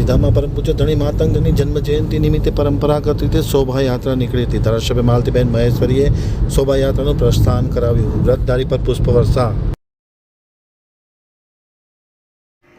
ગાંધીધામમાં પરમ પૂજ્ય ધણી માતંગની જન્મ જયંતિ નિમિત્તે પરંપરાગત રીતે શોભાયાત્રા નીકળી હતી। ધારાસભ્ય માલતીબેન મહેશ્વરીએ શોભાયાત્રાનું પ્રસ્થાન કરાવ્યું। વ્રતધારી પર પુષ્પવર્ષા।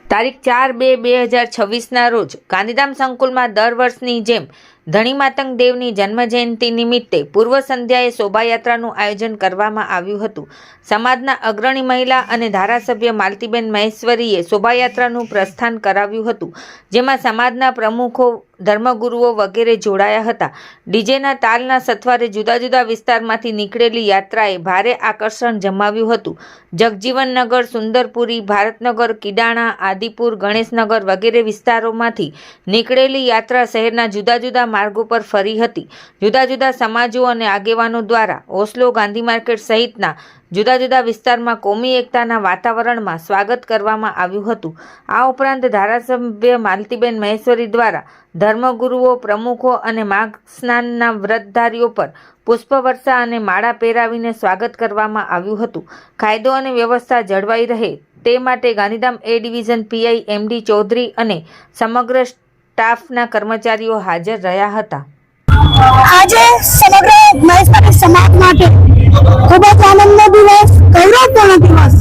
તારીખ 4/2/2026ના રોજ ગાંધીધામ સંકુલમાં દર વર્ષની જેમ ધણી માતંગ દેવની જન્મજયંતિ નિમિત્તે પૂર્વ સંધ્યાએ શોભાયાત્રાનું આયોજન કરવામાં આવ્યું હતું। સમાજના અગ્રણી મહિલા અને ધારાસભ્ય માલતીબેન મહેશ્વરીએ શોભાયાત્રાનું પ્રસ્થાન કરાવ્યું હતું, જેમાં સમાજના પ્રમુખો, ધર્મગુરુઓ વગેરે જોડાયા હતા। ડીજેના તાલના સથવારે જુદા જુદા વિસ્તારમાંથી નીકળેલી યાત્રાએ ભારે આકર્ષણ જમાવ્યું હતું। જગજીવનનગર, સુંદરપુરી, ભારતનગર, કિડાણા, આદિપુર, ગણેશનગર વગેરે વિસ્તારોમાંથી નીકળેલી યાત્રા શહેરના જુદા જુદા માર્ગો પર ફરી હતી। જુદા જુદા સમાજો અને આગેવાનો દ્વારા ઓસ્લો, ગાંધી માર્કેટ સહિતના જુદા જુદા વિસ્તારમાં કોમી એકતાના વાતાવરણમાં સ્વાગત કરવામાં આવ્યું હતું। આ ઉપરાંત ધારાસભ્ય માલતીબેન મહેશ્વરી દ્વારા ધર્મગુરુઓ, પ્રમુખો અને માઘ સ્નાનના વ્રતધારીઓ પર પુષ્પવર્ષા અને માળા પહેરાવીને સ્વાગત કરવામાં આવ્યું હતું। કાયદો અને વ્યવસ્થા જળવાઈ રહે તે માટે Gandhidham A division PI MD Chaudhary અને સમગ્ર સ્ટાફના કર્મચારીઓ હાજર રહ્યા હતા। આજે સમગ્ર મહેશ્વરી સમાજ માટે ખૂબ જ આનંદનો દિવસ, ગૌરવપૂર્ણ દિવસ।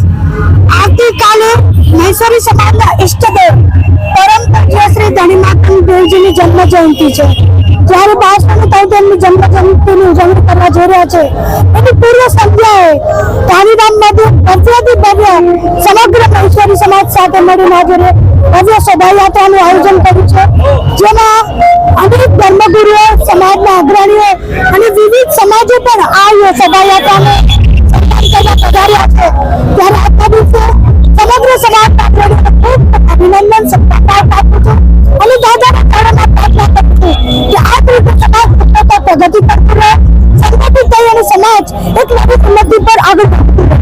આવતીકાલે મહેશ્વરી સમાજના ઈષ્ટદેવ પરમ પૂજ્ય શ્રી ધણી માતંગ દેવજીની જન્મ જયંતિ છે। જ્યારે 1273ની જન્મ જયંતિની ઉજવણી કરવા જઈ રહ્યા છે, એની પૂર્વ સંધ્યાએ ગાંધીધામમાંથી ભવ્યથી ભવ્ય સમગ્ર મહેશ્વરી સમાજ સાથે મળીને આજે ભવ્ય શોભાયાત્રાનું આયોજન કર્યું છે, જેમાં અનેક ધર્મગુરુઓ, સમાજના અગ્રણીઓ અને વિવિધ સમાજો પણ આ શોભાયાત્રાને સન્માન કરવા પધાર્યા છે। ત્યારે આજના દિવસે સમગ્ર સમાજના અગ્રણીઓને ખૂબ અભિનંદન, સત્કાર આપું છું અને દાદાના ચરણોમાં પ્રાર્થના કરું છું કે આ રીતે સમાજ પ્રગતિ કરતું રહે, સંગઠિત થઈ અને સમાજ એક નવી ઉન્નતિ પર આગળ વધતું રહે।